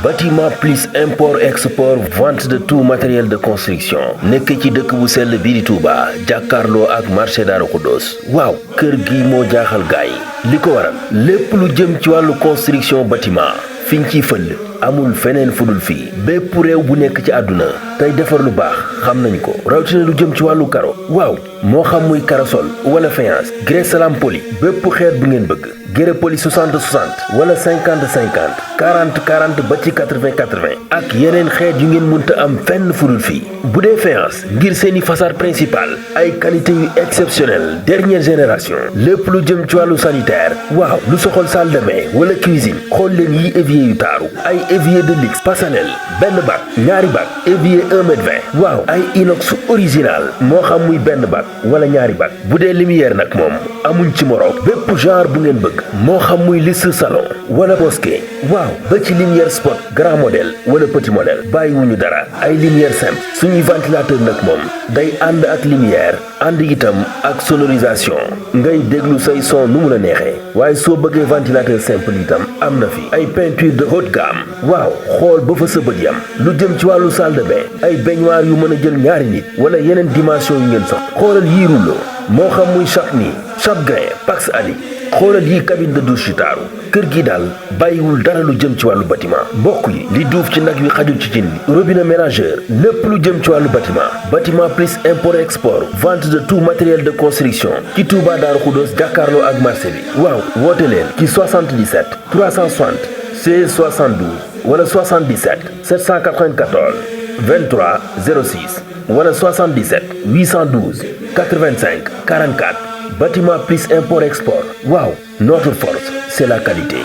bâtiment plus import export vente de tout matériel de construction nekk ci dëkk bu sell bii di Touba jàkkaarloo ak marché Darou Khoudoss waaw kër gi moo jaaxal gaay li ko waral lépp lu jëm ci wàllu construction bâtiment fiñ ciy fël amul feneen fudul fii bépp réew bu nekk ci àdduna tey defar lu baax xam nañu ko rawatina lu jëm ci wàllu karo waaw moo xam muy karosol wala faïence grès salam poli bépp xeet bu ngeen bëgg grès poli 60 60 wala 50 50 40 40 ba ci 80 80 ak yeneen xeet yu ngeen mënta am fenn fudul fii bu dee faïence ngir seeni façade principale ay qualité yu exceptionnelle dernière génération lépp lu jëm ci wàllu sanitaire waaw lu soxol salle de bain wala cuisine xool leen yi évier yu taaru ay évier de luxe personnel benn bac ñaari bac évier 1m20 waaw ay inox original moo xam muy benn bac wala ñaari bac bu dee lumière nag moom amuñ ci morom bépp genre bu ngeen bëgg moo xam muy liste salon wala bosquet waaw ba ci lumière spot grand modèle wala petit modèle bàyyiwuñu dara ay lumière simple suñuy ventilateur nag moom day ànd ak lumière ànd itam ak sonorisation ngay déglu say son nu mu la neexee waaye soo bëggee ventilateur simple itam am na fi ay peinture de haute gamme waaw xool ba fa sa bët yam lu jëm ci wàllu salle de bain ay baignoire yu mën a jël ñaari nit wala yeneen dimension yu ngeen soxla xoolal yii rouleau moo xam muy Chapni Chapgrain Pax Ali xoolal yi cabine de douche yu taaru kër gi daal bàyyiwul dara lu jëm ci wàllu bâtiment mbokk yi li duuf ci nag wi xajul ci cin li robinet mélangeur lépp lu jëm ci wàllu bâtiment plus import export vente de tout matériel de construction ci Touba Darou Khoudoss jàkkaarloo ak marché bi waaw woote leen ci 77 360 16 72 wala 77 794 23 06 wala 77 812 85 44 bâtiment plus import export waaw notre force c'est la qualité.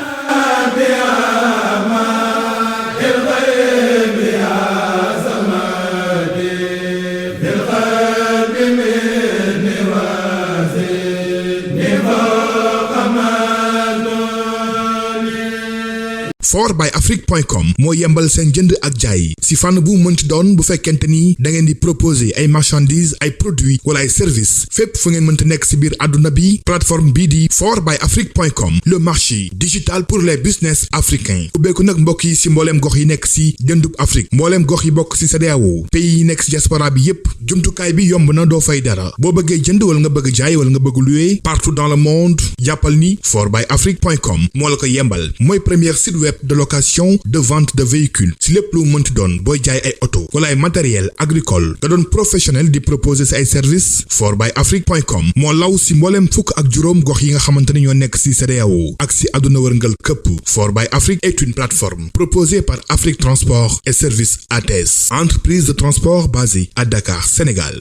fortbyafrique.com moo yembal seen jënd ak jaay si fànn bu mënti doon bu fekkente ni da ngeen di proposer ay marchandises ay produits wala ay services fépp fu ngeen mënti nekk si biir àdduna bi plateforme bii di fortbyafrique.com le marché digital pour les business africains ubbeeku nag mbokk yi si mbooleem gox yi nekk si jëndub Afrique mbooleem gox yi bokk si CEDEAO pays yi nekk si diaspora bi yépp jumtukaay bi yomb na doo fay dara boo bëggee jënd wala nga bëgg jaay wala nga bëgg louer partout dans le monde jàppal ni fortbyafrique.com moo la ko yembal mooy première site web de location de vente de véhicules si lépp lu mënti doon booy jaay ay auto wala ay matériel agricole nga doon professionnel di proposer sa ay service fortbyafrique.com moo law si mbooleem fukk ak juróom gox yi nga xamante ne ñoo nekk si CEDEAO ak si àdduna wërngal këpp fortbyafrique est une plateforme proposée par Afrique Transport et Services ATS entreprise de transport basée à Dakar, Sénégal.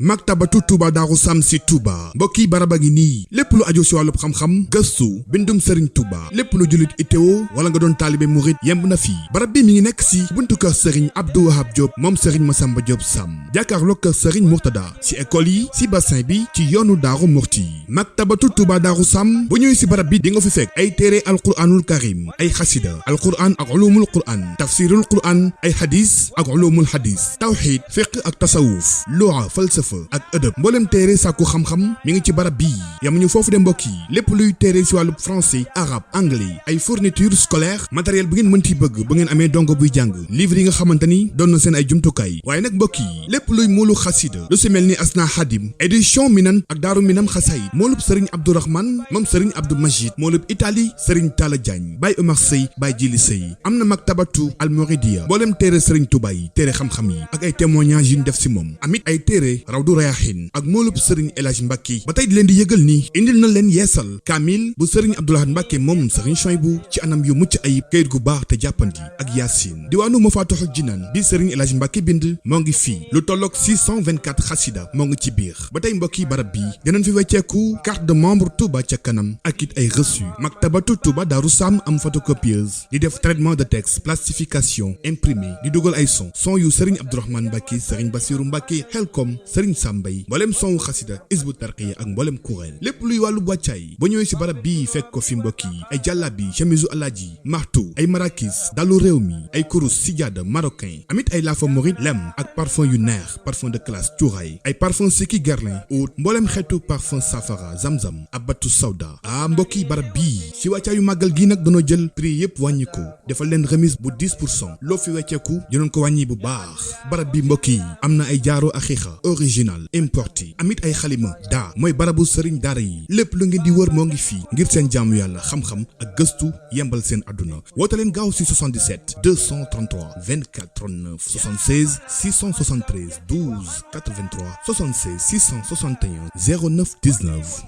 Maktabatu Touba Darou Sam si Touba mbokki baraba ngi nii lépp lu aju si wàllub xam-xam gëstu bindum Serigne Touba lépp lu jullit ittewo wala nga doon taalibe murit yemb na fii barab bi mi ngi nekk si buntu kër Serigne Abdou Wahab Diop moom Serigne Massamba Diop Sam jàkkaarloo kër Serigne Mourtada si école yi si bassin bi ci yoonu Daaru Murti Maktabatu Touba Darou Sam bu ñëwee si barab bi di nga fi fekk ay téere alquranul karim ay xasida alquran ak ulumul quran tafsirul quran ay hadis ak ulumul hadis tawxid fiqh ak tasawuf lugha falsafa ak ëdëb mboolem téere sàkku xam-xam mi ngi ci barab bii yamuñu foofu de mbokk yi lépp luy téere si wàllu français arabe anglais ay fourniture scolaire matériel bu ngeen mënti bëgg bu ngeen amee dongo buy jàng livre yi nga xamante ni doon na seen ay jumtukaay waaye nag mbokk yi lépp luy moolu xasida lu si mel ni asna xadim édition minan ak daaru minam xasayid moolub sëriñ abdourahman moom sëriñ abdou majid moolub italie sëriñ talla diagne baay omar sëy baay jili sëy am na maktabatu almoridia mboolem téere sëriñ tuba yi téere xam-xam yi ak ay témoignages yu ñu def si moom amit ay téere Rawdu Rayaahin ak moolub Serigne El Hadj Mbacke ba tey di leen di yëgal ni indil na leen yeesal kaamil bu Serigne Abdoulahad Mbacke moom Serigne Chouaïbou ci anam yu mucc ayib kayit gu baax te jàppandi ak Yaasin diwaanu Mafatihul Jinaan bi Serigne El Hadj Mbacke bind moo ngi fii lu tolloog 624 xasida moo ngi ci biir ba tey mbokki barab bi dinañ fi wecceeku carte de membre Touba ca kanam ak it ay reçu maktabatu Touba Darou Sam am photocopieuse di def traitement de texte plastification imprimé di dugal ay son yu Serigne Abdourahmane Mbacke Serigne Bassirou Mbacke Helcom Serigne Sambay mboolem sonwu xasida isbu tarqiya ak mboolem kuréel lépp luy wàllu wàccaay ba ñëwee si barab bii fekk ko fi mbokk yi ay jàllabi chemisu alaaji martu ay marakis dalu réew mi ay kurus sijaada marocain amit ay laafa morit lem ak parfum yu neex parfum de classe cuuraay ay parfum Seki Guerlain oud mboolem xeetu parfum safara zamzam abatu sawda mbokk yi barab bii si wàccaayu màggal gi nag dañoo jël prix yëpp wàññi ko defal leen remise bu 10% loo fi wecceeku dinañ ko wàññi bu baax barab bi mbokk yi am na ay jaaro axiixa original importé amit ay xalima daa mooy barabu sëriñ daara yi lépp lu ngeen di wër moo ngi fii ngir seen jaamu yàlla xam-xam ak gëstu yembal seen àdduna woote leen gaaw si 77 233 24 39 76 673 12 83 76 661 09 19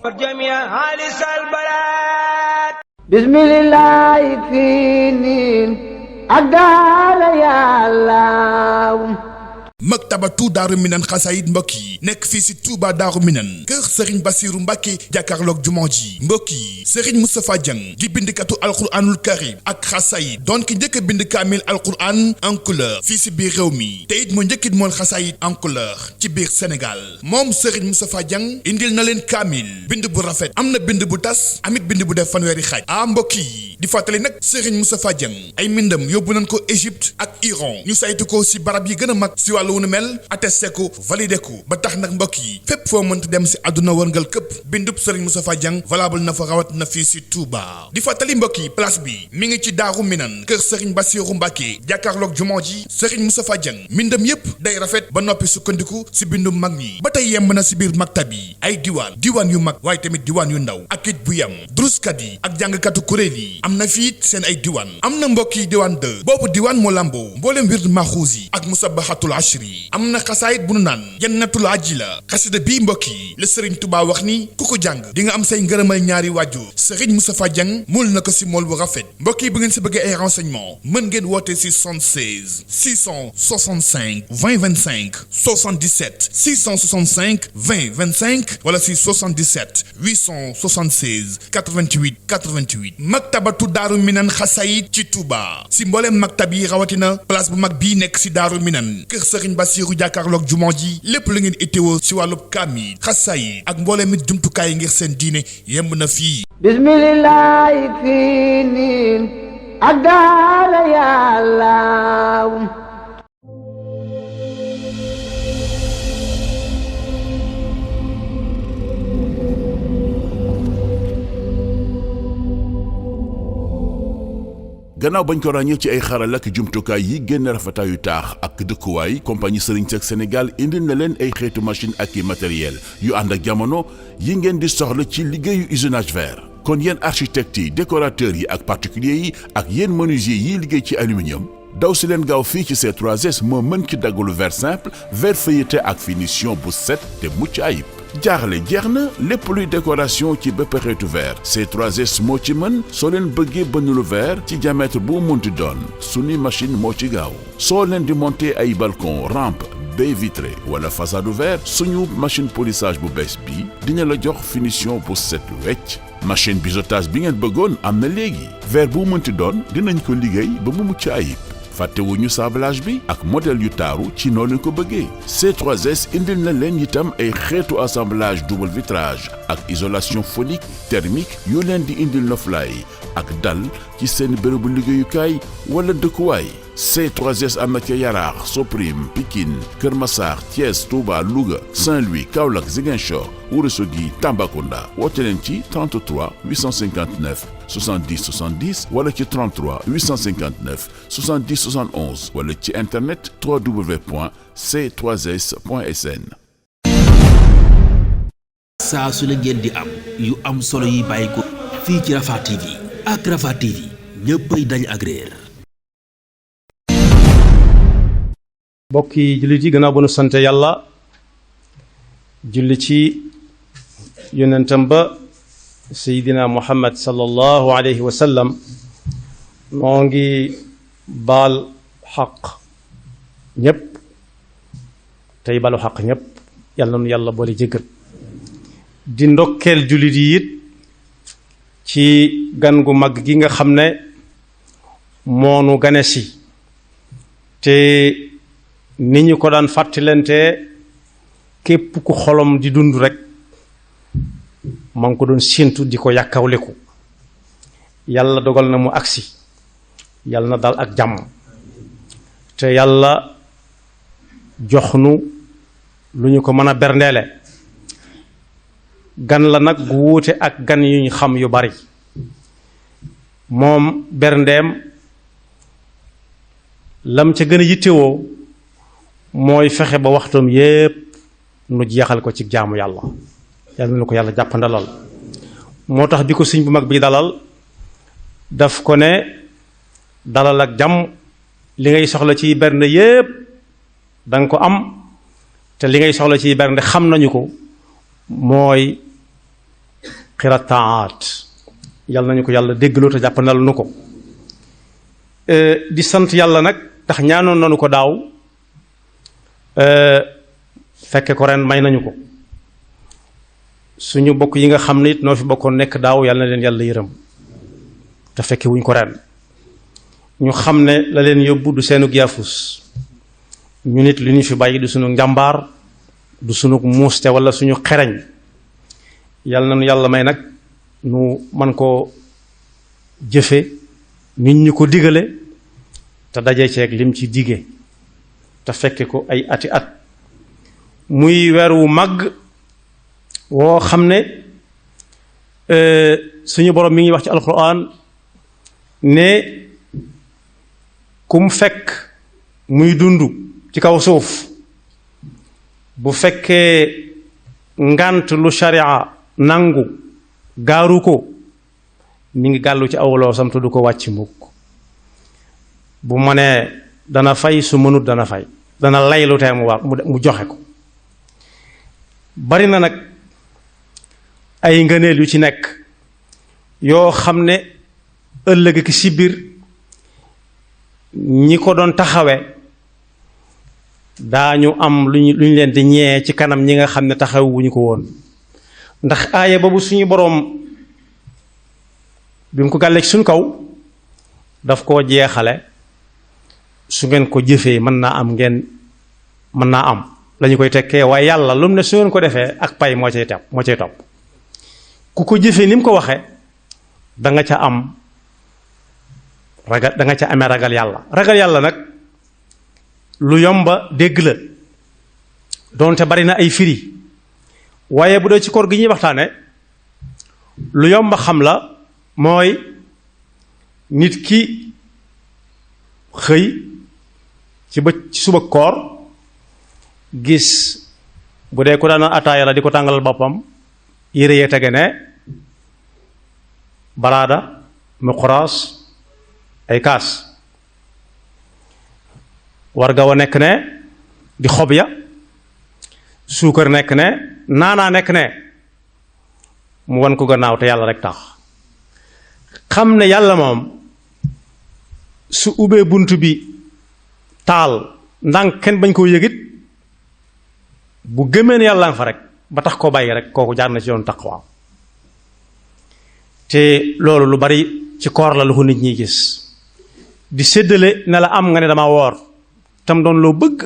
bismillah finin adala ya allah maktabatu daaru minan xasaayid mbokk yi nekk fii si Touba daaru minan kër Serigne Bassirou Mbacké jàkkaarloog jumaa ji mbokk yi Serigne Moustapha Dieng di bindikatu alquranul karim ak xasaayid doon ki njëkk a bind kaamil alquran en couleur fii si biir réew mi te it moo njëkkit moon xasaayid en couleur ci biir Sénégal moom Serigne Moustapha Dieng indil na leen kaamil bind bu rafet am na bind bu tas amit bind bu def fanweeri xaaj mbokk yi di fàttali nag Serigne Moustapha Dieng ay mbindam yóbbu nañ ko Égypte ak Iran ñu saytu ko si barab yi gën a mag si wàllu wu nu mel attesté ko validé ko ba tax nag mbokk yi fépp foo mënti dem si àdduna wërngal këpp bindub Serigne Moustapha Dieng valable na fa rawat na fii si Touba di fàttali mbokk yi place bi mi ngi ci Daaru Minan kër Serigne Bassirou Mbacké jàkkaarloog jumaa ji Serigne Moustapha Dieng mbindam yépp day rafet ba noppi sukkandiku si bindum mag ñi ba tey yemb na si biir maktab yi ay diwaan yu mag waaye tamit diwaan yu ndaw ak it bu yem druskat yi ak jàngkatu kuréel yi am na fii seen ay diwaan am na mbokk yi diwaan 2 boobu diwaan moo lamboo mboolem wird maxuus yi ak musabahatul ashri am na xasaayit bu nu naan jannatul ajila xasida bii mbokk yi la Serigne Touba wax ni ku ko jàng di nga am say ngërëmal ñaari waajur Serigne Moustapha Dieng mool na ko si mool bu rafet mbokk yi bu ngeen si bëggee ay renseignement mën ngeen woote si 76 665 20 25 77 665 20 25 wala si 77 876 88 88 maktabatu Daaru Minan xasaayit ci Touba si mbooleem maktab yi rawatina place bu mag bii nekk si Daaru Minan kër Serigne Bassirou jàkkaarloog jumaa ji lépp lu ngeen itteewoo si wàllub kaamil xasaayit ak mbooleem it jumtukaay yi ngir seen diine yemb na fii bismillah finin adala ya allah gannaaw bañ ko ràññee ci ay xaral ak jumtukaay yi génn rafetaayu taax ak dëkkuwaay compagnie Serigne Seck Sénégal indil na leen ay xeetu machine ak i matériel yu ànd ak jamono yi ngeen di soxla ci liggéeyu usinage verre. kon yéen architectes yi décorateurs yi ak particuliers yi ak yéen menuisier yiy liggéey ci aluminium daw si leen gaaw fii ci C3S moo mën ci daggalu verre simple verre feuilleté ak finition bu set te mucc ayib. jaaxle jeex na lépp luy décoration ci bépp xeetu verre C3S moo ci mën soo leen bëggee bënn lu verre ci diamètre bu munti doon suñu machine moo ci gaaw soo leen di monter ay balcon rampe baie vitrée wala façade verre suñu machine polissage bu bees bi dina la jox finition bu set wecc machine biseautage bi ngeen bëggoon am na léegi verre bu munti doon dinañ ko liggéey ba mu mucc ayib. fàttewuñu sablage bi ak modèle yu taaru ci noonu ko bëggee C3S indil na leen itam ay xeetu assemblage double vitrage ak isolation phonique thermique yu leen di indil noflaay ak dal ci seen bërëbu liggéeyukaay wala dëkkuwaay C3S am na ca Yaraax Soprim Pikine Kër Massar Thiès Touba Louga Saint-Louis Kaolack Ziguinchor Ourossogui Tambacounda woote leen ci 33 859 70 70 wala ci 33 859 70 71 wala ci internet www.c3s.sn. saa su la ngeen di am yu am solo yi bàyyi ko fii ci Rafah TV ak Rafah TV ñëppay dañ ak réer. mbokki jullit yi gannaaw bu nu sante yàlla julli ci yonentam ba seydina muhammad sallallahu alayhi wa sallam noo ngi baal xaq ñépp tey balu xaq ñépp yàlla nu yàlla boole jéggal di ndokkeel jullit yi it ci gan gu mag gi nga xam ne moonu gane si te ni ñu ko daan fàttalante képp ku xolom di dund rek ma ngi ko doon séentu di ko yàkkawleku yàlla dogal na mu agsi yàlla na dal ak jàmm te yàlla jox nu lu ñu ko mën a berndeele gan la nag gu wuute ak gan yu ñu xam yu bari moom berndeem lam ca gën a yittewoo mooy fexe ba waxtoom yépp nu jeexal ko ci jaamu yàlla yàlla na ko yàlla jàppandalal moo tax bi ko sëñ bu mag bi dalal daf ko ne dalal ak jàmm li ngay soxla ci bernde yépp danga ko am te li ngay soxla ci bernde xam nañu ko mooy xirataat yàlla nañu ko yàlla déggloo te jàppandal nu ko di sant yàlla nag tax ñaanoon nañu ko daaw fekke ko ren may nañu ko suñu bokk yi nga xam ne it noo fi bokkoon nekk daaw yàlla na leen yàlla yërëm te fekke wuñ ko ren ñu xam ne la leen yóbbu du seenug yaafus ñu nit li ñu fi bàyyi du sunu njàmbaar du sunu muuste wala suñu xereñ yàlla na nu yàlla may nag nu man koo jëfe nit ñu ko digale te daje ceeg lim ci dige te fekke ko ay ati at muy weer wu màgg woo xam ne suñu borom mi ngi wax ci alquran ne kum fekk muy dund ci kaw suuf bu fekkee ngant lu sharia nangu gaaru ko mi ngi gàllu ci awloo sam te du ko wàcc mukk bu mënee dana fay su mënut dana fay dana lay lu tee mu war mu joxe ko bari na nag ay ngëneel yu ci nekk yoo xam ne ëllëg ki si biir ñi ko doon taxawe daañu am lu ñu leen di ñee ci kanam ñi nga xam ne taxawuñu ko woon ndax aaya boobu suñu boroom bi mu ko gàllee ci suñ kaw daf koo jeexale su ngeen ko jëfee mën naa am lañu koy tekkee waaye yàlla lu mu ne su ngeen ko defee ak pay moo cay topp ku ko jëfee ni mu ko waxee da nga ca am ragal da nga ca amee ragal yàlla nag lu yomba dégg la doonte bari na ay firi waaye bu dee ci koor gi ñuy waxtaane lu yomba xam la mooy nit ki xëy ci suba koor gis bu dee ku daan ataaya la di ko tàngalal boppam yére yee tege ne baraada mu xoraas ay kaas warga wa nekk ne di xob ya suukar nekk ne naanaa nekk ne mu wan ko gannaaw te yàlla rek tax xam ne yàlla moom su ubbee bunt bi taal ndànk kenn bañ koo yëgit bu gëmee ne yàlla nga fa rek ba tax koo bàyyi rek kooku jaar na ci yoon taqwa te loolu lu bari ci koor la lu ko nit ñi gis di séddale ne la am nga ne dama woor tam doon loo bëgg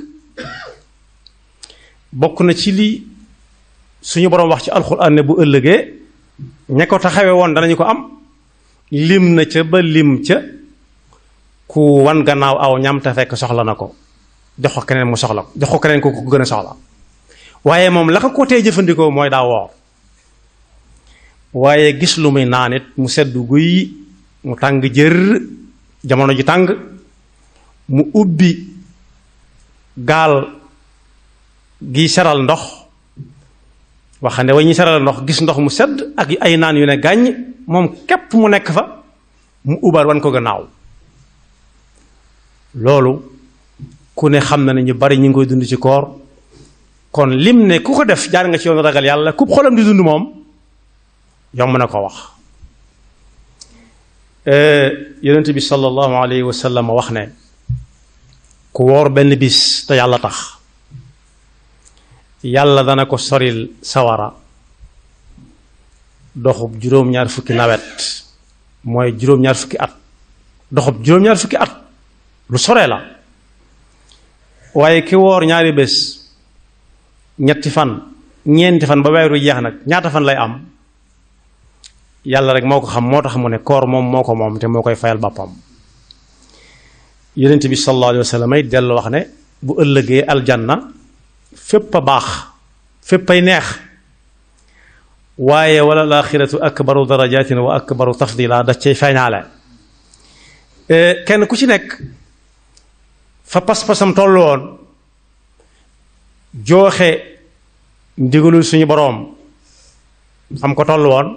bokk na ci li suñu boroom wax ci alxuraan ne bu ëllëgee ña ko taxawee woon danañu ko am lim na ca ba lim ca ku wan gannaaw aw ñam te fekk soxla na ko jox ko keneen mu soxla ko jox ko keneen ku ko gën a soxla waaye moom la ko tee jëfandikoo mooy daa woor waaye gis lu muy naan it mu sedd guy mu tàng jër jamono ji tàng mu ubbi gaal gi seral ndox waxande way ñi seral ndox gis ndox mu sedd ak ay naan yu ne gàññ moom képp mu nekk fa mu ubaat wan ko gannaaw loolu ku ne xam na ne ñu bari ñu ngi koy dund ci koor kon lim ne ku ko def jaar nga ci yoon ragal yàlla ku xolam di dund moom yomb na ko wax yonent bi sallallahu alayhi wa sallam wax ne ku woor benn bis te yàlla tax yàlla dana ko soril sawara doxub juróom-ñaar fukki nawet mooy juróom-ñaar fukki at doxub juróom-ñaar fukki at lu soree la waaye ki woor ñaari bés ñetti fan ñeenti fan ba weeru jeex nag ñaata fan lay am yàlla rek moo ko xam, moo tax mu ne koor moom moo ko moom te moo koy fayal boppam. yonent bi sallallahu alayhi wa sallam ay dellu wax ne bu ëllëgee aljanna fépp a baax fépp ay neex, waaye wala laaxiratu akbaru darajatin wa akbaru tafdila da cay feeñaale. kenn ku ci nekk fa pas-pasam tollu woon jooxe ndigalul suñu boroom am ko tollu woon,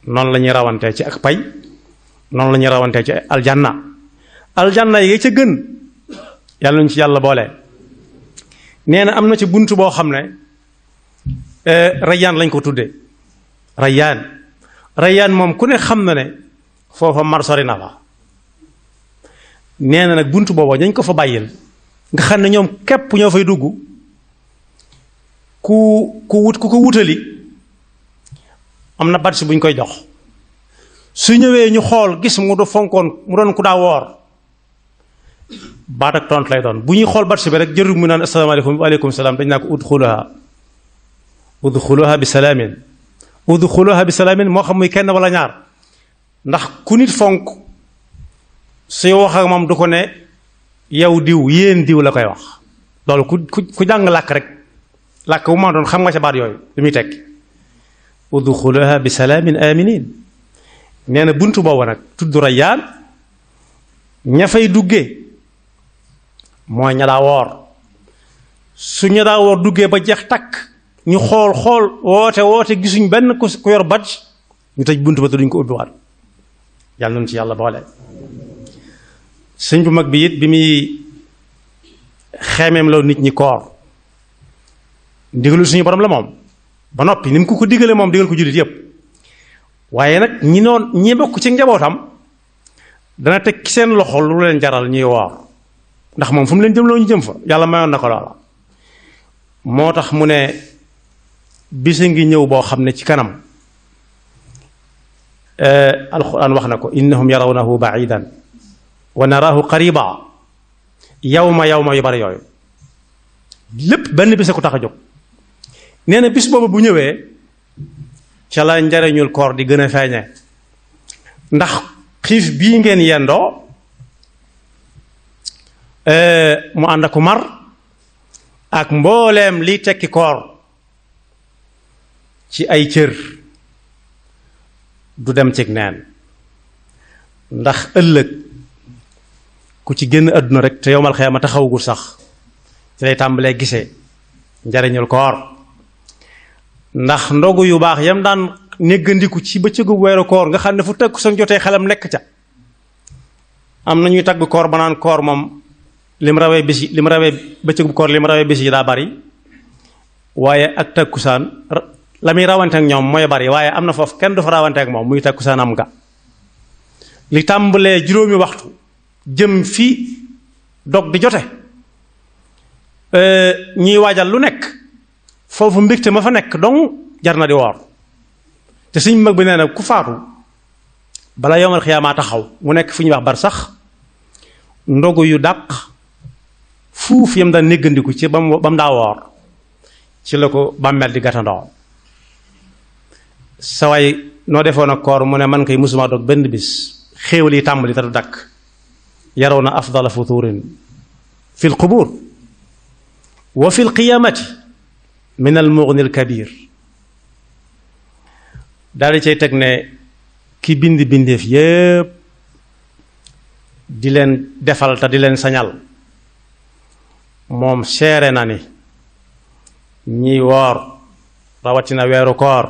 noonu la ñuy rawantee ci ak pay, noonu la ñuy rawantee ci aljanna. aljanna yi ca gën yàlla ñu ci yàlla boole. nee na am na ci bunt boo xam ne rayyaan lañ ko tuddee. rayyaan moom ku ne xam na ne foofa mar sori na fa. nee na nag bunt booba dañ ko fa bàyyil nga xam ne ñoom képp ñoo fay dugg, ku ko wutali am na badge buñ koy jox. su ñëwee ñu xool gis mu doon ku daa woor, baat ak tontu lay doon. bu ñuy xool badge bi rek jërul mu naan asalaamaaleykum waaleykum salaam, dañ naa ko udxuluha bi salaamin moo xam muy kenn wala ñaar, ndax ku nit fonk suy wax ak moom du ko ne yow diw yéen diw la koy wax. loolu ku jàng làkk rek, làkk bu ma doon xam nga ca baat yooyu li muy tekki. udxuluha bi salaamin aminin. nee na buntu boobu nag tudd rayyaan, ña fay duggee mooy ña daa woor. su ña daa woor duggee ba jeex takk, ñu xool woote gisuñ benn ku yor badge, ñu tëj buntu ba te duñ ko ubbiwaat. yàlla nañu ci yàlla boole. sëñ bu mag bi it bi muy xeemeem loo nit ñi koor, ndigalul suñu borom la moom ba noppi ni mu ko digale moom digal ko jullit yépp. waaye nag ñi bokk ci njabootam dana teg ci seen loxo lu leen jaral ñuy woor, ndax moom fu mu leen jëmloo ñu jëm fa. yàlla mayoon na ko loola. moo tax mu ne bisa ngi ñëw boo xam ne ci kanam alquran wax na ko, innahum yarawnahu ba'idan wa naraahu qariba. yawma yu bari yooyu lépp benn bis a ko tax a jóg. nee na bis boobu bu ñëwee ca la njariñul koor di gën a feeñe, ndax xiif bii ngeen yendoo mu ànd ak mar ak mbooleem liy tekki koor ci ay cër du dem cig neen. ndax ëllëg ku ci génn àdduna rek te yowmal xiyaama taxawugul sax ci lay tàmbalee gisee njariñul koor. ndax ndogu yu baax yam daan néggandiku ci bëccëgu weeru koor nga xam ne fu tëkku sa jotee xelam nekk ca. am na ñuy tagg koor ba naan koor moom lim rawee bëccëgu koor lim rawee bis yi daa bari, waaye ak takkusaan la muy rawante ak ñoom mooy bari, waaye am na foofu kenn du fa rawante ak moom muy takkusaan am nga. li tàmbalee juróomi waxtu jëm fi dog di jote ñuy waajal lu nekk foofu mbégte ma fa nekk dong jar na di woor. te suñ mag bi nee na ku faatu bala yowmal xiyaama taxaw mu nekk fu ñuy wax bar sax, ndogu yu dàq fuuf yam daan néggandiku ci ba mu daa woor ci la ko bàmmeel di gàttandoo. sa waay noo defoon ak koor mu ne man kay musuma dog benn bis, xéewal yi tàmbali te du dakk. yarawna afdala futurin fi lqubur wa fi lqiyamati min almughni alkabir. daal di cay teg ne ki bindeef yépp di leen defal te di leen sañal, moom seere na ni ñiy woor rawatina weeru koor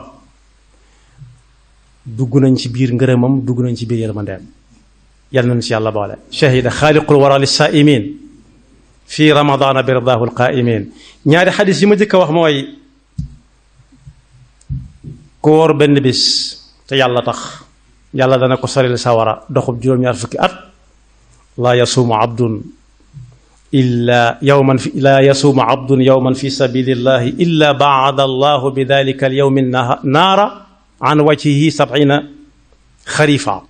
dugg nañ ci biir ngërëmam, dugg nañ ci biir yërmandeem. yàlla nañ ci yàlla boole. shahida xaaliqul wara lissaaimin fi ramadana bi ridaahu alqaaimin. ñaari xadis yi ma jëkk a wax mooy ku wóor benn bis te yàlla tax yàlla dana ko soril sawara doxub juróom-ñaar fukki at. laa yasuumu abdun yawman fi sabilillahi illa baada allahu bi dalika alyawmi naara an wajhihi 70 xarifa.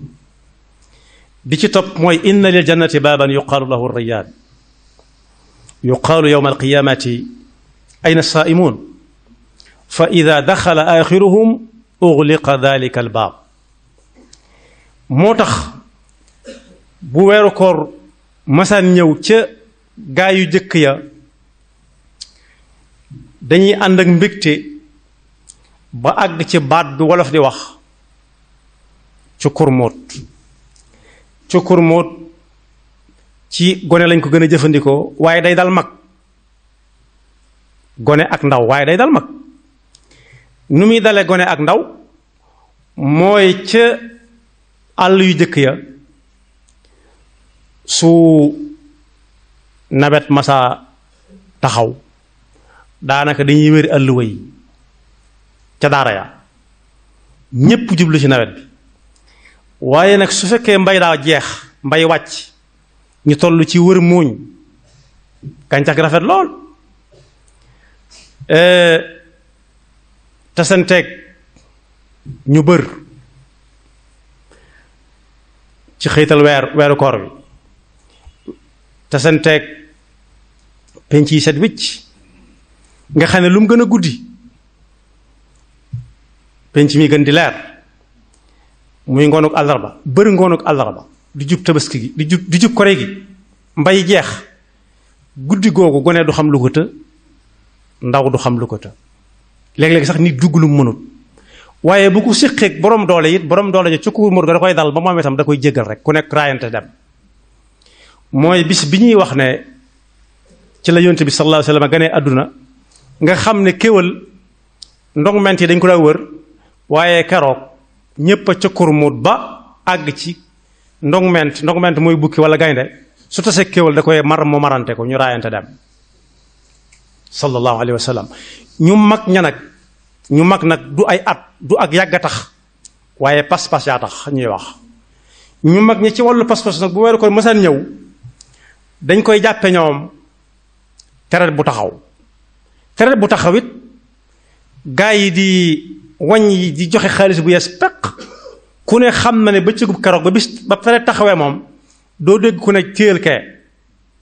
bi ci topp mooy inna lil jannati baaban yuqaalu lahu rayyaan yuqaalu yawma alqiyamati ayna saaimuun fa ida daxala axiruhum ugliqa dalika al baab. moo tax bu weeru koor masaan ñëw ca gaa yu jëkk ya dañuy ànd ak mbégte ba àgg ci baat bi wolof di wax cukkurmóot. cukkurmóot ci gone lañ ko gën a jëfandikoo waaye day dal mag, gone ak ndaw waaye day dal mag. nu muy dale gone ak ndaw mooy ca àll yu jëkk ya su nawet masa taxaw daanaka dañuy wéri àlluwa yi ca daara ya ñépp jublu ci nawet bi. waaye nag su fekkee mbay daa jeex, mbay wàcc, ñu toll ci wër mooñ, gàncax gi rafet lool, tasanteeg ñu bër ci xëytal weeru koor bi, tasanteeg penc yi set wicc, nga xam ne lu mu gën a guddi penc mi gën di leer, muy ngoonuk àllarba, bëri ngoonuk àllarba di jub tabaski gi di jub kore gi, mbay jeex, guddi googu gone du xam lu ko të, ndaw du xam lu ko të, léeg-léeg sax nit dugg lu mu mënut. waaye bu ko séqeeg borom doole it, borom doole ja cukkuwul mur ga da koy dal ba moom itam da koy jéggal rek, ku nekk raayante dem. mooy bis bi ñuy wax ne ci la yonent bi sallallahu alayhi wa sallam ganee àdduna, nga xam ne kéwal ndong ment yi dañ ko daa wër, waaye keroog ñépp a cukkurmut ba àgg ci ndong ment mooy bukki wala gaynde, su tasee kéwal da koy mar mu marante ko, ñu raayante dem sallallahu alayhi wa sallam. ñu mag nag du ay at, du ak yàgg a tax, waaye pas-pas yaa tax ñuy wax. ñu mag ñi ci wàllu pas-pas nag bu weeru ko mësaan ñëw dañ koy jàppe ñoom tereet bu taxaw it gaa yi di wàññi di joxe xaalis bu yees peq. ku ne xam na ne bëccëgu keroog ba bis ba tereet taxawee moom doo dégg ku ne téyel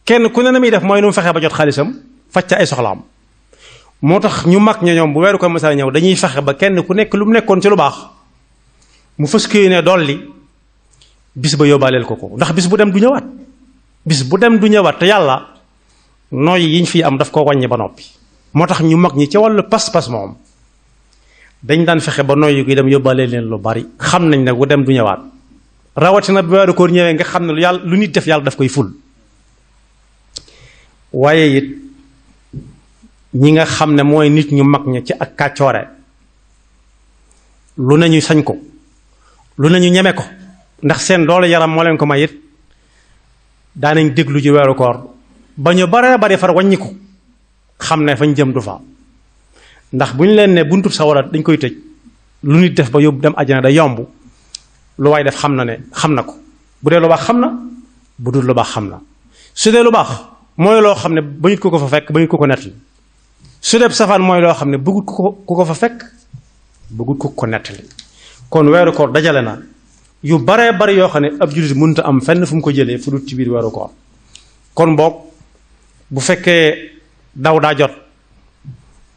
kenn ku ne na muy def mooy nu mu fexee ba jot xaalisam faj ca ay soxlaam. moo tax ñu mag ña ñoom bu weeru ko mësaan ñëw dañuy fexe ba kenn ku nekk lu mu nekkoon ci lu baax mu fës ko ne dolli bis ba yóbbaaleel ko, ndax bis bu dem du ñëwaat te yàlla nooy yiñ fi am daf ko wàññi ba noppi. moo tax ñu mag ñi ci wàllu pas-pas moom dañ daan fexe ba nooy yi dem yóbbaaleel leen lu bari, xam nañ nag bu dem du ñëwaat. rawatina bu weeru koor ñëwee nga xam ne lu nit def yàlla daf koy ful. waaye it ñi nga xam ne mooy nit ñu mag ña ci ak kàccoore, lu nañu sañ ko, lu nañu ñeme ko, ndax seen doole yaram moo leen ko may it daanañ déglu ji weeru koor ba ñu bare bari far wàññi ko, xam ne fañ jëm du fa. ndax bu ñu leen ne buntub sawara dañ koy tëj, lu nit def ba yóbbu dem àjjana day yomb, lu waay def xam na ko. bu dee lu baax xam na, bu dul lu baax xam na. su dee lu baax mooy loo xam ne ba nit ko fa fekk, ba nit ko nettali. su dee safaan mooy loo xam ne bëggut ku ko fa fekk, bëggut ku ko nettali. kon weeru koor dajale na yu baree bari yoo xam ne ab jullit mënut a am fenn fu mu ko jëlee fu dul ci biir weeru koor. kon boog bu fekkee daw daa jot,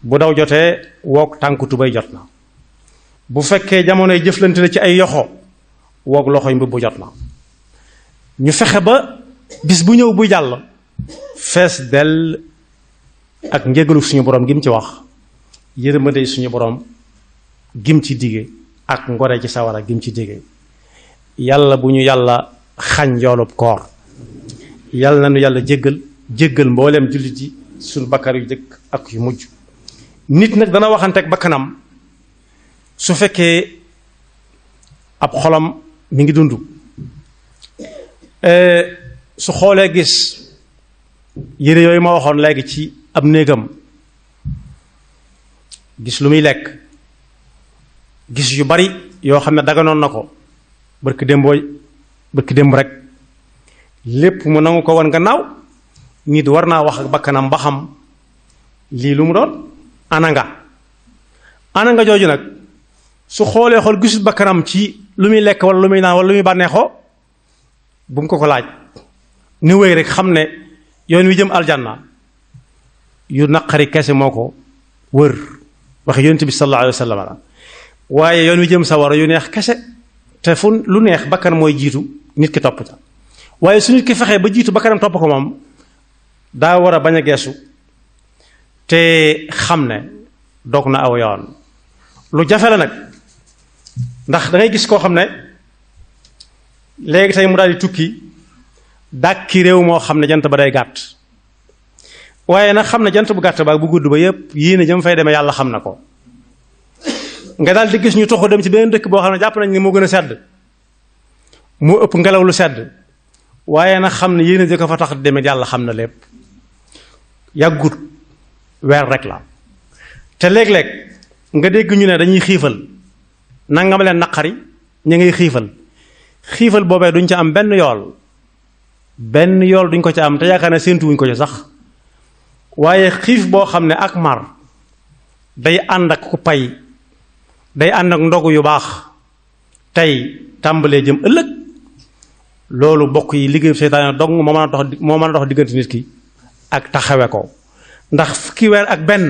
bu daw jotee woog tànku tubay jot na. bu fekkee jamonoy jëflante la ci ay yoxo, woog loxoy mbubb jot na. ñu fexe ba bis bu ñëw buy jàll fees dell ak njégalu suñu borom gim ci wax, yërmande suñu borom gim ci dige, ak ngore ci sawara gim ci dige. yàlla bu ñu yàlla xañ yoolub koor, yàlla na nu yàlla jéggal mbooleem jullit yi suñu bakkar yu jëkk ak yu mujj. nit nag dana waxanteeg bakkanam su fekkee ab xolam mi ngi dund. su xoolee gis yére yooyu ma waxoon léegi ci ab néegam, gis lu muy lekk, gis yu bari yoo xam ne daganoon na ko barki démb rek, lépp mu nangu ko woon gannaaw. nit war naa wax ak bakkanam ba xam lii lu mu doon. ana nga jooju nag su xoolee xool gisul bakkanam ci lu muy lekk wala lu muy naan wala lu muy bànneexoo, bu mu ko laaj, ni wéy rek xam ne yoon wi jëm aljanna yu naqari kese moo ko wër waxe yonent bi sallallahu alayhi wa sallam la waaye yoon wi jëm sawara yu neex kese te fu lu neex bakkan mooy jiitu nit ki topp ca waaye su nit ki fexee ba jiitu bakkanam topp ko moom daa war a bañ a geesu te xam ne doog na aw yoon lu jafe la nag ndax da ngay gis koo xam ne léegi tey mu daal di tukki dàkki réew moo xam ne jant ba day gàtt waaye nag xam ne jant bu gàtt ba bu gudd ba yépp yéene jëm fay demee yàlla xam na ko nga daal di gis ñu toxu dem ci beneen dëkk boo xam ne jàpp nañ ne moo gën a sedd moo ëpp ngelaw lu sedd waaye nag xam ne yéene ji ko fa tax demee yàlla xam na lépp yàggut weer rek la te léeg-léeg nga dégg ñu ne dañuy xiifal nangam leen naqari ñu ngay xiifal boobee duñ ca am benn yool duñ ko ca am te yaakaar ne séentuwuñ ko ci sax waaye xiif boo xam ne ak mar day ànd ak ku pay day ànd ak ndogu yu baax tey tàmbalee jëm ëllëg loolu bokk yi liggéeyu seytaane dong moo mën a dox diggante nit ki ak taxawe ko ndax fukki weer ak benn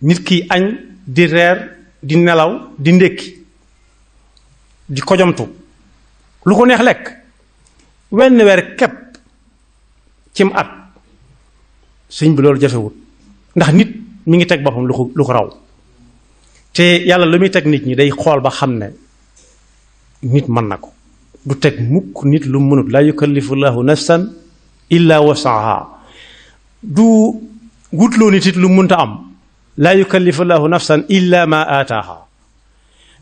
nit ki añ di reer di nelaw di ndékki di kojomtu lu ko neex lekk wenn weer képp cim at sëñ bi loolu jafewut ndax nit mi ngi teg boppam lu ko raw te yàlla lu muy teg nit ñi day xool ba xam ne nit mën na ko du teg mukk nit lu mënut la yukallifu llahu nafsan illa wasaha du wutloo nit it lu mënta am la yukallifu llahu nafsan illa ma aataaha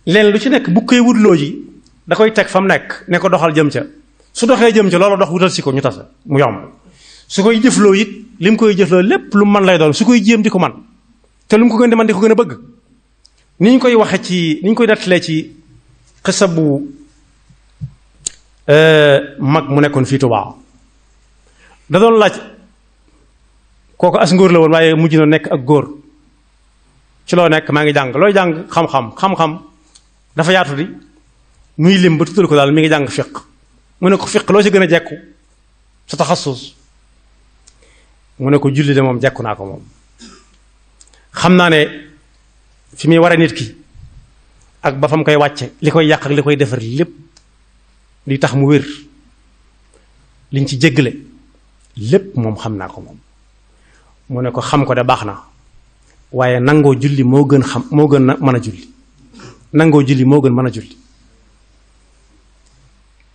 leen lu ci nekk bu koy wutloo ji da koy teg fa mu nekk ne ko doxal jëm ca su doxee jëm ca loolu dox wutal si ko ñu tase mu yomb su koy jëfloo it li mu koy jëfloo lépp lu man lay doon su koy jéem di ko man te lu mu ko gën di man di ko gën a bëgg ni ñu koy waxe ci ni ñu koy nettalee ci xisa bu mag mu nekkoon fii Tuubaa da doon laaj kooku as ngóor la woon waaye mujj na nekk ak góor ci loo nekk maa ngi jàng looy jàng xam-xam dafa yaatu di muy lim ba tuddal ko daal mi ngi jàng fiq mu ne ko fiq loo ci gën a jekku sa taxasus mu ne ko julli de moom jekku naa ko moom xam naa ne fi muy ware nit ki ak ba fa mu koy wàcce li koy yàq ak li koy defar lépp li tax mu wér liñ ci jéggale lépp moom xam naa ko moom mu ne ko xam ko de baax na waaye nangoo julli moo gën mën a julli nangoo julli moo gën mën a julli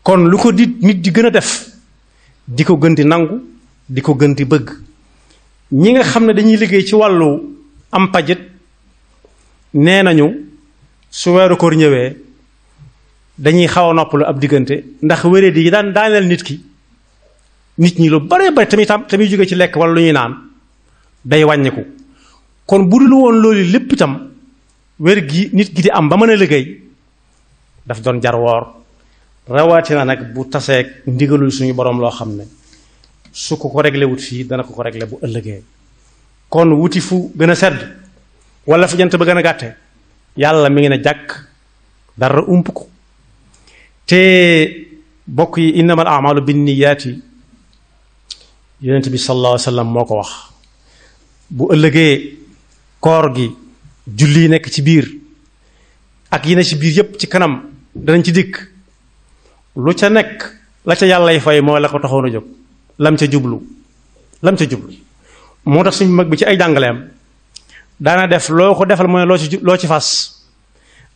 kon lu ko nit di gën a def di ko gën di nangu di ko gën di bëgg ñi nga xam ne dañuy liggéey ci wàllu am pajit nee nañu su weeru koor ñëwee dañuy xaw a noppalu ab diggante ndax wéré di daan daaneel nit ñi lu bare bare tamit jóge ci lekk wala lu ñuy naan day wàññiku kon bu dul woon loolu lépp itam wér gi nit gi di am ba mën a liggéey daf doon jar woor rawatina nag bu taseeg ndigalul suñu borom loo xam ne su ko réglé wut fii dana ko réglé bu ëllëgee kon wuti fu gën a sedd wala fu jant ba gën a gàtte yàlla mi ngi ne jàkk dara ump ko te bokk yi innamal a'malu binniyaati yonent bi sallallahu alayhi wa sallam moo ko wax bu ëllëgee koor gi julli yi nekk ci biir ak yi ne ci biir yépp ci kanam danañ ci dikk lu ca nekk la ca yàllay fay mooy la ko taxoon a jóg lam ca jublu moo tax suñu mag bi ci ay jàngaleem daana def loo ko defal mooy loo ci fas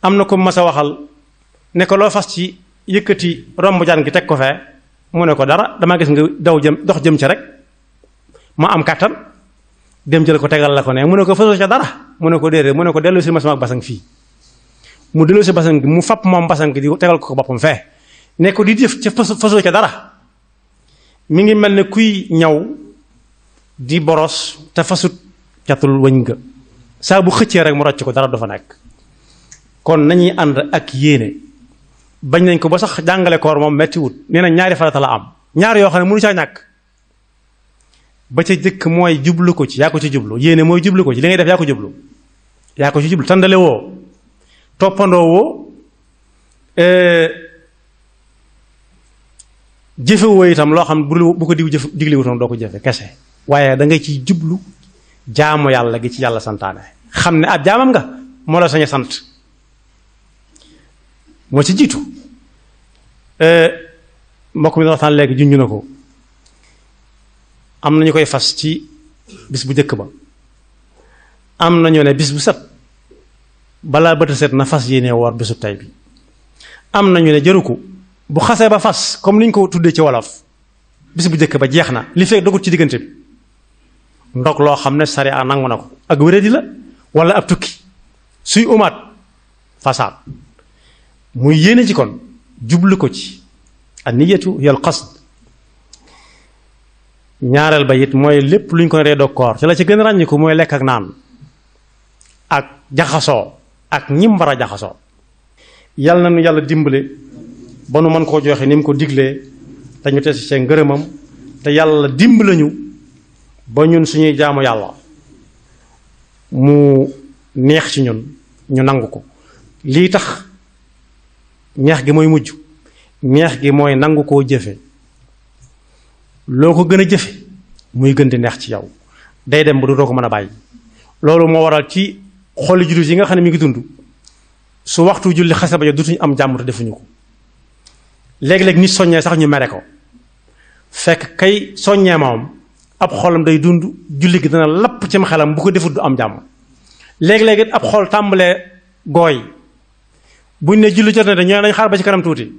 am na ko mas a waxal ne ko loo fas ci yëkkati romb jaan gi teg ko fee mu ne ko dara dama gis nga dox jëm ca rek ma am kàttan dem jël ko tegal la ko ne mu ne ko fasoo ca dara mu ne ko déedéet mu ne ko dellu si ma sama basang fii mu dellu si basang gi mu fab moom basang gi di tegal ko boppam fee ne ko di def ca fasoo ca dara mi ngi mel ne kuy ñaw di boros te fasut catul wëñ nga saa bu xëccee rek mu rocc ko dara du fa nekk kon nañuy ànd ak yéene bañ nañ ko ba sax jàngale koor moom metti wut nee na ñaari farata la am ñaar yoo xam ne mënu caa ñàkk ba ca jëkk mooy jublu ko ci yaa ko ci jublu yéene mooy jublu ko ci li ngay def yaa ko ci jublu tàndale woo toppandoo woo jëfe woo itam loo xam bu ko diw digle wutoon doo ko jëfe kese waaye da ngay ciy jublu jaamu yàlla gi ci yàlla santaane xam ne ab jaamam nga moo la sañ a sant moo ci jiitu mbokk mi waxtaan léegi junj na ko am na ñu koy fas ci bis bu njëkk ba am na ñu ne bis bu set balaa bët set na fas yéene woor bisu tey bi am na ñu ne jëru ko bu xasee ba fas comme ni ñu ko tuddee ci wolof bis bu njëkk ba jeex na li fekk dogut ci diggante bi ndog loo xam ne sariya nangu na ko ak wéradi la wala ab tukki suy umaat fasaat muy yéene ci kon jublu ko ci an niyatu hiya al qasd ñaareel ba it mooy lépp lu ñu ko ree doog koor ci la ci gën a ràññiku mooy lekk ak naan ak jaxasoo ak ñim war a jaxasoo yàlla na nu yàlla dimbale ba nu mën koo joxe ni mu ko diglee te ñu tesi seen ngërëmam te yàlla dimbale ñu ba ñun suñuy jaamu yàlla mu neex ci ñun ñu nangu ko lii tax neex gi mooy mujj neex gi mooy nangu koo jëfe loo ko gën a jëfe muy gën di neex ci yow day dem ba du doo ko mën a bàyyi loolu moo waral ci xoli jullit yi nga xam ne mi ngi dund su waxtu julli xase ba jot dutuñu am jàmm te defuñu ko léeg-léeg nit soññee sax ñu mere ko fekk kay soññee moom ab xolam day dund julli gi dana lapp ci xelam bu ko defut du am jàmm léeg-léeg it ab xol tàmbalee gooy buñ ne julli jot na de ñoo dañ xaar ba ci kanam tuuti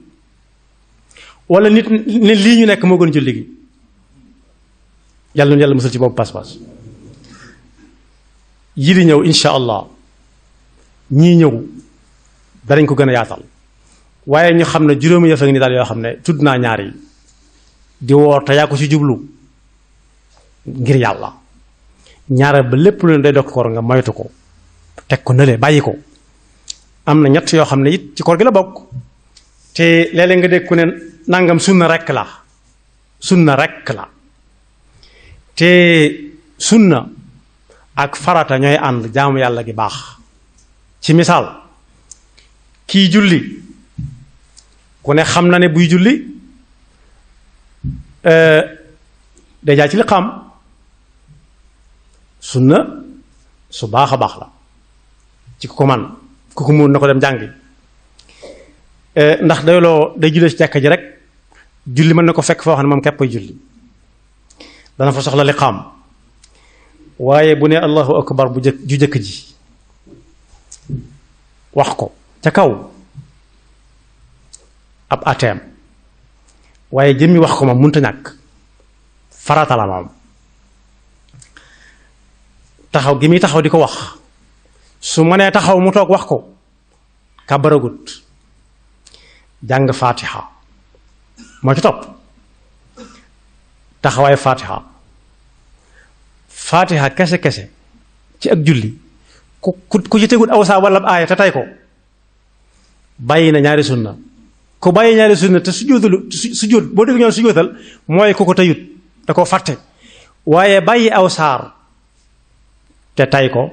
wala nit ne lii ñu nekk moo gën julli gi yàlla nu yàlla musal ci boobu pas-pas yi di ñëw insha allah ñii ñëw danañ ko gën a yaatal waaye ñu xam ne juróomi yëf a ngi ni daal yoo xam ne tudd naa ñaar yi di woor te yaa ko ci jublu ngir yàlla ñaareel ba lépp lu ne day dog koor nga moytu ko teg ko nële bàyyi ko am na ñett yoo xam ne it ci koor gi la bokk te léeg-léeg nga dégg ku ne nangam sunna rekk la te sunna ak farata ñooy ànd jaamu yàlla gi baax ci misaal kii julli ku ne xam na ne buy julli day jaar ci li xam sunna su baax a baax la ci ku ko man ku ko mun na ko dem jàngi ndax day jullee ci jàkka ji rek julli mën na ko fekk foo xam ne moom képp ay julli dana fa soxla li xam waaye bu ne allahu akbar bu jëkk ji wax ko ca kaw ab ateem waaye jëmmi wax ko moom mënta ñàkk farata la moom taxaw gi muy taxaw di ko wax su mënee taxaw mu toog wax ko kàbbaragut jàng faatiha moo ci topp taxawaay faatiha kese ci ak julli ku ci tegut aw saa walla aaya te tay ko bàyyi na ñaari sunna ku bàyyi ñaari sunna te sujjóot boo dégg ñoon sujjóotal mooy ku ko tayut da ko fàtte waaye bàyyi aw saar te tay ko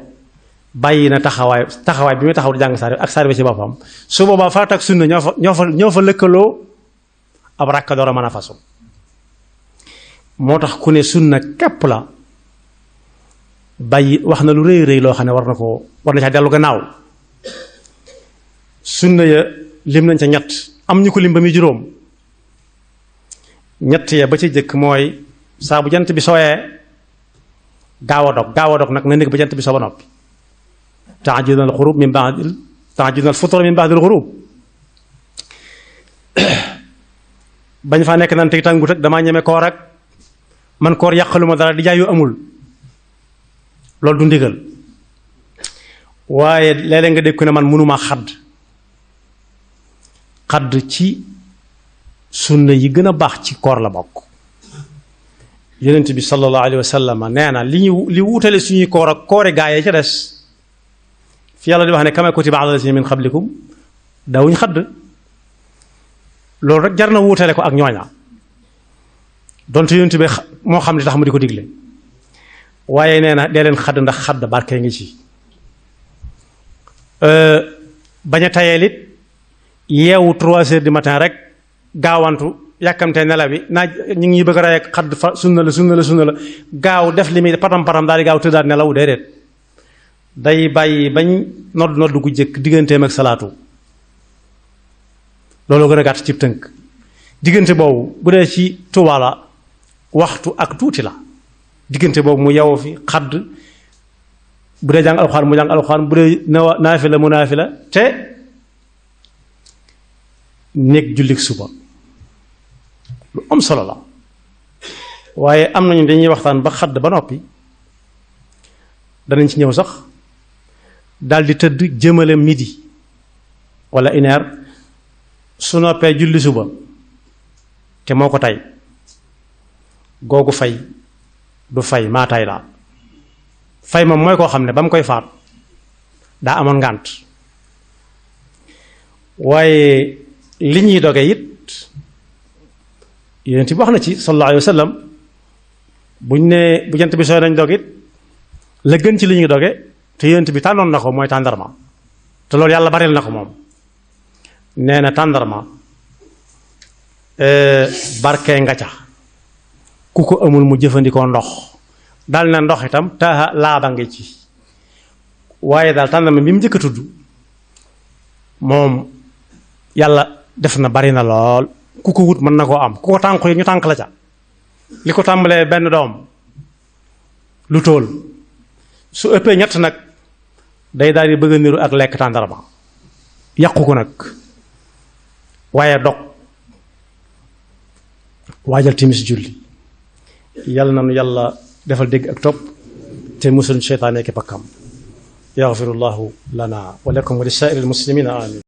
bàyyi na taxawaay bi muy taxaw di jàng saar ak saar bi ci boppam su boobaa farata ak sunna ñoo fa lëkkaloo ab rakka door a mën a fasu moo tax ku ne sunna képp la bàyyi wax na lu rëy rëy loo xam ne war na caa dellu gannaaw sunna ya lim nañ ca ñett am ñu ko lim ba muy juróom ñett ya ba ci jëkk mooy saa bu jant bi sooyee gaaw a dog nag na nekk ba jant bi soo ba noppi ta'jilul ghurub min ba'dil ta'jilul futur min ba'dil ghurub bañ faa nekk naan tey tàngut ak damaa ñeme koor ak man koor yàqaluma dara di jaay yu amul loolu du ndigal waaye léeg-léeg nga dégg ko ne man mënuma xadd ci sunna yi gën a baax ci koor la bokk yonent bi sallallahu alayhi wa sallam nee na li wuutale suñuy koor ak koori gaa yi ca des fi yàlla di wax ne kama kutiba ala lazina min qablikum daawuñ xadd loolu rek jar na wuutale ko ak ñooña donte yonent bi moo xam li tax mu di ko digle waaye nee na dee leen xadd ndax xadd barke ngi ci bañ a tayeel it yeewu 3 heures du matin rek gaawantu yàkkamtee nelaw bi naaj ñu ngi bëgg a rey ak xadd fa sunna la gaaw def li muy patam daal di gaaw tëddaat nelaw déedéet day bàyyi bañ nodd gu jëkk digganteem ak salaatu loolu gën a gàtt cib tënk diggante boobu bu dee ci Tuubaa la waxtu ak tuuti la diggante boobu mu yeewoo fi xadd bu dee jàng alxuraan mu jàng alxuraan bu dee naafila mu naafila te nekk jullik suba lu am solo la waaye am nañu dañuy waxtaan ba xadd ba noppi danañ ci ñëw sax daldi tëdd jëmale midi wala une heure su noppee julli suba te moo ko tey googu fay du fay maa tay la fay moom mooy koo xam ne ba mu koy faat daa amoon ngànt waaye li ñuy doge it yonent bi wax na ci sallallahu alayhi wa sallam buñ ne bu jant bi sooy nañ dog it la gën ci li ñuy doge te yonent bi tànnoon na ko mooy tàndarma te loolu yàlla baril na ko moom nee na tàndarma barke nga ca ku ko amul mu jëfandikoo ndox dal na ndox itam taaxa laaba ngi ci waaye daal tàndarma bi mu njëkk a tudd moom yàlla def na bari na lool ku ko wut mën na koo am ku ko tànk yi ñu tànk la ca li ko tàmbalee benn doom lu tóol su ëppee ñett nag day daal di bëgg a niru ak lekk tàndarma yàqu ko nag waaye dog waajal timis julli yàlla na nu yàlla defal dégg ak topp te musul seytaane ki pakkam yaxfirullahu lana wa lakum wa li saa'iril muslimina amin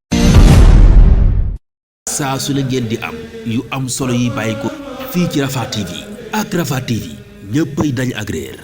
saa su la ngeen di am yu am solo yi bàyyi ko fii ci Rafah TV ak Rafah TV ñëppay dañ ak réer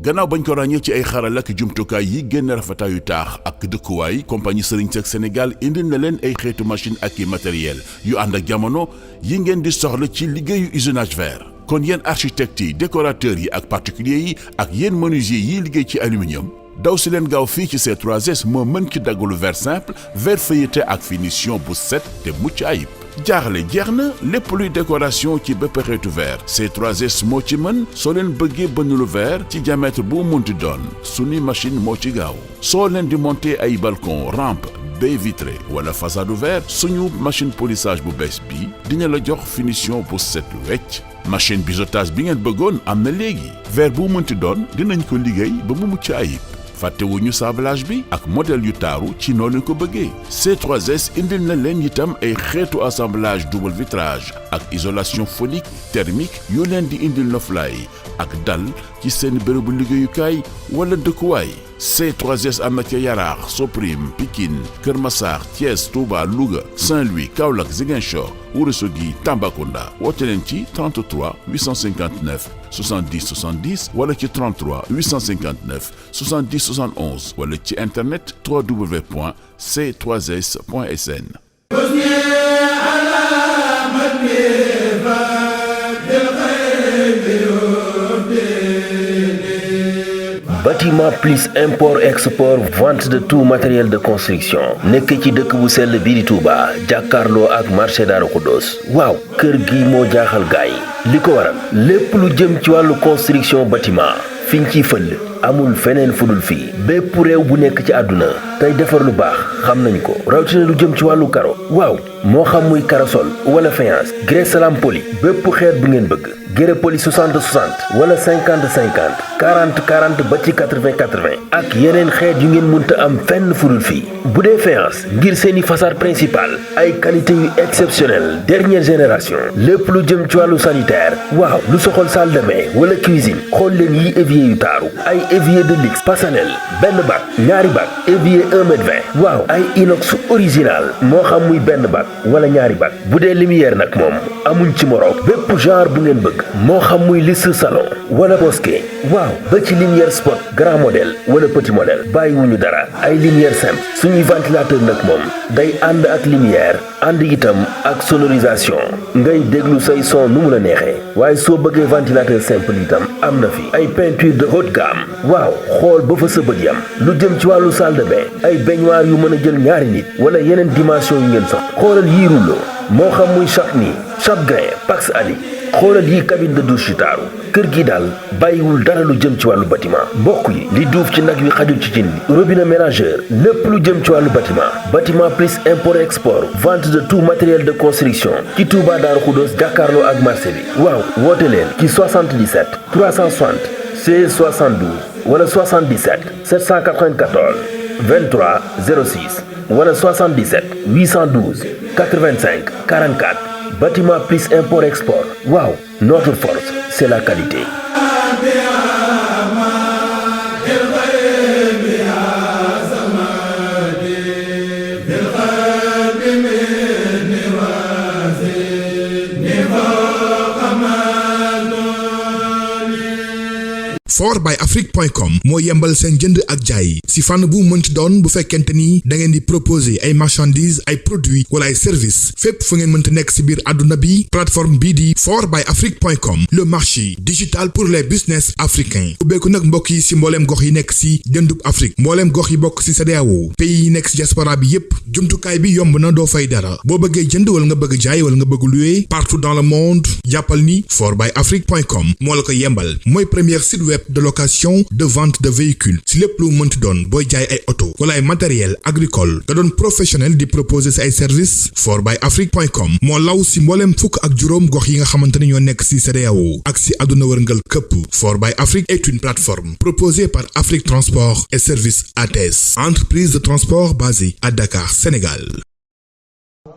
gannaaw bañ ko ràññee ci ay xaral ak jumtukaay yi génn rafetaayu taax ak dëkkuwaay compagnie Serigne Seck Sénégal indil na leen ay xeetu machine ak i matériel yu ànd ak jamono yi ngeen di soxla ci liggéeyu usinage verre. kon yéen architectes yi décorateurs yi ak particuliers yi ak yéen menuisier yiy liggéey ci aluminium daw si leen gaaw fii ci C3S moo mën ci daggalu verre simple verre feuilleté ak finition bu set te mucc ayib. jaaxle jeex na lépp luy décoration ci bépp xeetu verre C3S moo ci mën soo leen bëggee bënnulu verre ci diamètre bu munti doon suñu machine moo ci gaaw soo leen di monter ay balcon rampe baie vitrée wala façade verre suñu machine polissage bu bees bi dina la jox finition bu set wecc machine biseautage bi ngeen bëggoon am na léegi verre bu munti doon dinañ ko liggéey ba mu mucc ayib fàttewuñu sablage bi ak modèle yu taaru ci noonu ko bëggee C3S indil na leen itam ay xeetu assemblage double vitrage ak isolation phonique thermique yu leen di indil noflaay ak dal ci seen bërëbu liggéeyukaay wala dëkkuwaay C3S am na ca Yaraax Soprim Pikine Kër Massar Thiès Touba Louga Saint-Louis Kaolack Ziguinchor Ourossogui Tambacounda woote leen ci 33 859 70 70 wala ci 33 859 70 71 wala ci internet www.c3s.sn. Bâtiment plus import export vente de tout matériel de construction nekk ci dëkk bu sell bii di Touba jàkkaarloo ak marché Darou Khoudoss waaw kër gi moo jaaxal gaay li ko waral lépp lu jëm ci wàllu construction bâtiment fiñ ciy fël amul feneen fudul fii bépp réew bu nekk ci àdduna tey defar lu baax xam nañ ko rawatina lu jëm ci wàllu karo waaw moo xam muy karosol wala faïence grès salam poli bépp xeet bu ngeen bëgg grès poli 60 60 wala 50 50 40 40 ba ci 80 80 ak yeneen xeet yu ngeen mënta am fenn fudul fii bu dee faïence ngir seeni façade principale ay qualité yu exceptionnelle dernière génération lépp lu jëm ci wàllu sanitaire waaw lu soxol salle de bain wala cuisine xool leen yi évier yu taaru ay évier de luxe personnel benn bac ñaari bac évier 1 mètre 20 waaw ay inox original moo xam muy benn bac wala ñaari bac bu dee lumière nag moom amuñ ci moroom bépp genre bu ngeen bëgg moo xam muy liste salon wala mosquée waaw ba ci lumière spot grand modèle wala petit modèle bàyyiwuñu dara ay lumière simple suñuy ventilateur nag moom day ànd ak lumière ànd itam ak sonorisation ngay déglu say son nu mu la neexee waaye soo bëggee ventilateur simple itam am na fi ay peinture de haute gamme waaw xool ba fa sa bët yam lu jëm ci wàllu salle de bain ay baignoire yu mën a jël ñaari nit wala yeneen dimension yu ngeen soxla xoolal yii rouleau moo xam muy Chapni Chapgrain Pax Ali xoolal yii cabine de douche yu taaru kër gi daal bàyyiwul dara lu jëm ci wàllu bâtiment mbokk yi li duuf ci nag wi xajul ci cin li robinet mélangeur lépp lu jëm ci wàllu bâtiment plus import export vente de tout matériel de construction ci Touba Darou Khoudoss jàkkaarloo ak marché bi waaw woote leen ci 77 360 16 72 wala 77 794 23 06 wala 77 812 85 44 bâtiment plus import export waaw notre force c'est la qualité. fortbyafrique.com moo yembal seen jënd ak jaay si fànn bu mënti doon bu fekkente ni da ngeen di proposer ay marchandises ay produits wala ay services fépp fu ngeen mënti nekk si biir àdduna bi plateforme bii di fortbyafrique.com le marché digital pour les business africains ubbeeku nag mbokk yi si mbooleem gox yi nekk si jëndub Afrique mbooleem gox yi bokk si CEDEAO pays yi nekk si diaspora bi yépp jumtukaay bi yomb na doo fay dara boo bëggee jënd wala nga bëgg jaay wala nga bëgg louer partout dans le monde jàppal ni fortbyafrique.com moo la ko yembal mooy premier site web de location de vente de véhicules si lépp lu mënti doon booy jaay ay auto wala ay matériel agricole nga doon professionnel di proposer si ay services fortbyafrique.com moo law si mbooleem fukk ak juróom gox yi nga xamante ne ñoo nekk si CEDEAO ak si àdduna wërngal këpp fortbyafrique est une plateforme proposée par Afrique Transport et Services ATS entreprise de transport basée à Dakar, Sénégal.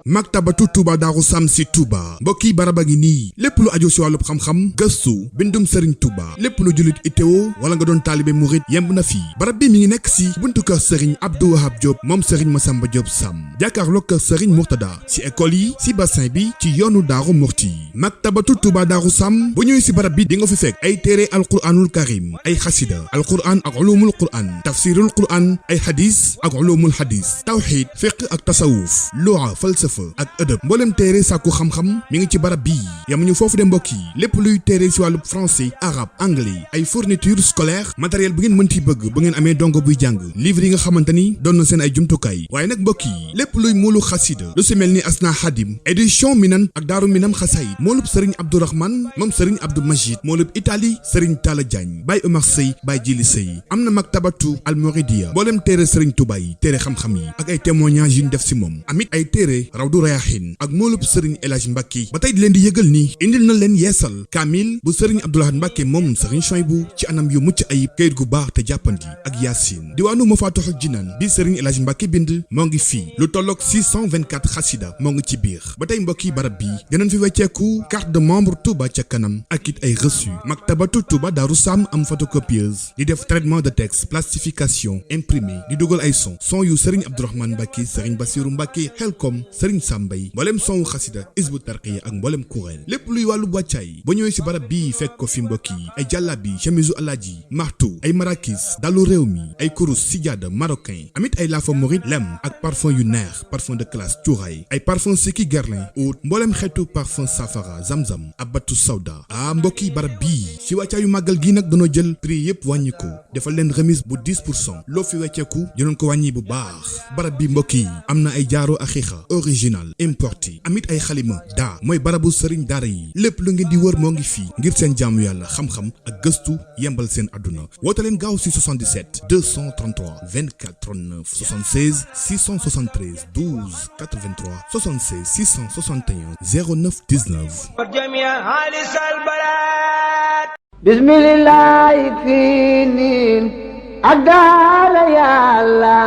Maktabatu Touba Darou Sam si Touba mbokki baraba ngi nii lépp lu aju si wàllu xam-xam gëstu bindum Serigne Touba lépp lu jullit ittewo wala nga doon taalibe murit yemb na fii barab bi mi ngi nekk si buntu kër Serigne Abdou Wahab Diop moom Serigne Massamba Diop Sam jàkkaarloo kër Serigne Mourtada si école yi si bassin bi ci yoonu Daaru Murti Maktabatu Touba Darou Sam bu ñëwee si barab bi di nga fi fekk ay téere alquranul karim ay xasida alquran ak ulumul quran tafsirul quran ay hadis ak ulumul hadis tawxid fiqh ak tasawuf lugha falsafa ak ëdëb mboolem téere sàkku xam-xam mi ngi ci barab bii yamuñu foofu de mbokk yi lépp luy téere si wàllu français arabe anglais ay fourniture scolaire matériel bu ngeen mënti bëgg bu ngeen amee dongo buy jàng livre yi nga xamante ni doon na seen ay jumtukaay waaye nag mbokk yi lépp luy moolu xasida lu si mel ni asna hadim édition minan ak daaru minam xasaayid moolub sëriñ abdourahman moom sëriñ abdou majid moolub italie sëriñ talla diagne baay omar sëy baay jili sëy am na maktabatu almoridia mboolem téere sëriñ tuba yi téere xam-xam yi ak ay témoignages yu ñu def si moom amit ay téere Rawdu Rayaahin ak moolub sëriñ El Hadj Mbacke ba tey di leen di yëgal ni indil na leen yeesal kaamil bu sëriñ Abdoul Ahad Mbacke moom sëriñ Chouaïbou ci anam yu mucc ayib kayit gu baax te jàppandi ak yaasin diwaanu Mafatihul Jinaan bi sëriñ El Hadj Mbacke bind moo ngi fii lu tolloog 624 xasida moo ngi ci biir ba tey mbokki barab bi dinañ fi wecceeku carte de membre Touba ca kanam ak it ay reçu maktabatu Touba Darou Sam am photocopieuse di def traitement de texte plastification imprimé di dugal ay son yu sëriñ Abdourahmane Mbacke sëriñ Bassirou Mbacke Xelkom sëriñ Sambay mboolem son xasida Hizbut Tarqiyyah ak mboolem kuréel lépp luy wàllu wàccaay ba ñëwee si barab bii fekk ko fi mbokk yi ay jàllabi chemisu alaaji martu ay marakis dalu réew mi ay kurus sijaada marocain amit ay laafa murid lem ak parfum yu neex parfum de classe cuuraay ay parfum Seki Guerlain oud mboolem xeetu parfum safara zamzam abatu sawda mbokk yi barab bii si wàccaayu màggal gi nag dañoo jël prix yëpp wàññi ko defal leen remise bu 10% loo fi wecceeku dinañ ko wàññi bu baax barab bi mbokk yi am na ay jaaro axiixa original importé amit ay xalima daa mooy barabu sëriñ daara yi lépp lu ngeen di wër moo ngi fii ngir seen jaamu yàlla xam-xam ak gëstu yembal seen àdduna woote leen gaaw si 77 233 24 39 76 673 12 83 76 661 09 19 bismillahi fii niin ak daara yàlla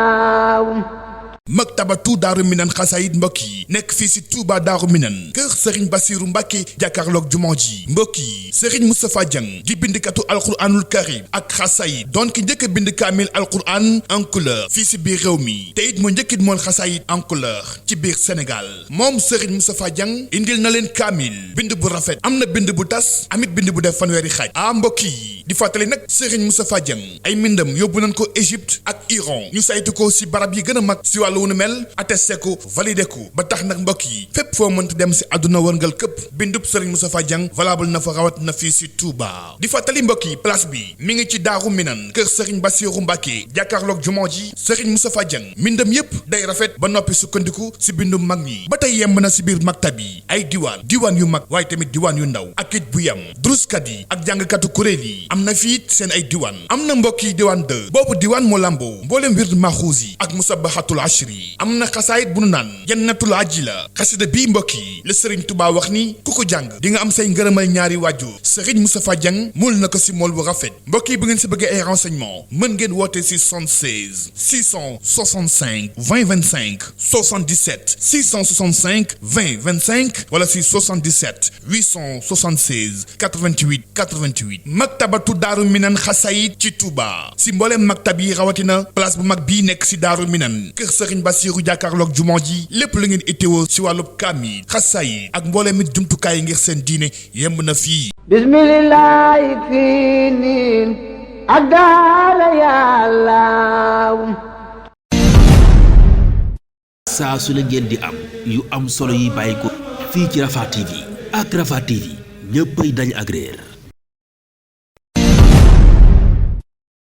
maktabatu Daaru Minan xasaayid mbokk yi nekk fii si Touba Daaru Minan kër Serigne Bassirou Mbacké jàkkaarloog jumaa ji mbokk yi Serigne Moustapha Dieng di bindikatu alquranul karim ak xasaayid doon ki njëkk a bind kaamil alquran en couleur fii si biir réew mi te it moo njëkkit moon xasaayid en couleur ci biir Sénégal moom Serigne Moustapha Dieng indil na leen kaamil bind bu rafet am na bind bu tas amit bind bu def fanweeri xaaj mbokk yi di fàttali nag Serigne Moustapha Dieng ay mbindam yóbbu nañ ko Égypte ak Iran ñu saytu ko si barab yi gën a mag si wàllu wu nu mel attesté ko validé ko ba tax nag mbokk yi fépp foo mënti dem si àdduna wërngal këpp bindub Serigne Moustapha Dieng valable na fa rawat na fii si Touba di fàttali mbokk yi place bi mi ngi ci Daaru Minan kër Serigne Bassirou Mbacké jàkkaarloog jumaa ji Serigne Moustapha Dieng mbindam yépp day rafet ba noppi sukkandiku si bindum mag ñi ba tey yemb na si biir maktab yi ay diwaan yu mag waaye tamit diwaan yu ndaw ak it bu yem druskat yi ak jàngkatu kuréel yi am na fii seen ay diwaan am na mbokk yi diwaan 2 boobu diwaan moo lamboo mboolem wird maxuus yi ak musabahatul ashri am na xasaayit bu nu naan jannatul ajila xasida bii mbokk yi la Serigne Touba wax ni ku ko jàng di nga am say ngërëmal ñaari waajur Serigne Moustapha Dieng mool na ko si mool bu rafet mbokk yi bu ngeen si bëggee ay renseignement mën ngeen woote si 76 665 20 25 77 665 20 25 wala si 77 876 88 88 maktabatu Daaru Minan xasaayit ci Touba si mbooleem maktab yi rawatina place bu mag bii nekk si Daaru Minan kër Serigne Bassirou jàkkaarloog jumaa ji lépp lu ngeen itteewoo si wàllub kaamil xasaayit ak mbooleem it jumtukaay yi ngir seen diine yemb na fii bismillahi fii niin ak daara yàllaaw saa su ne ngeen di am yu am solo yi bàyyi ko fii ci Rafah TV ak Rafah TV ñëppay dañ ak réer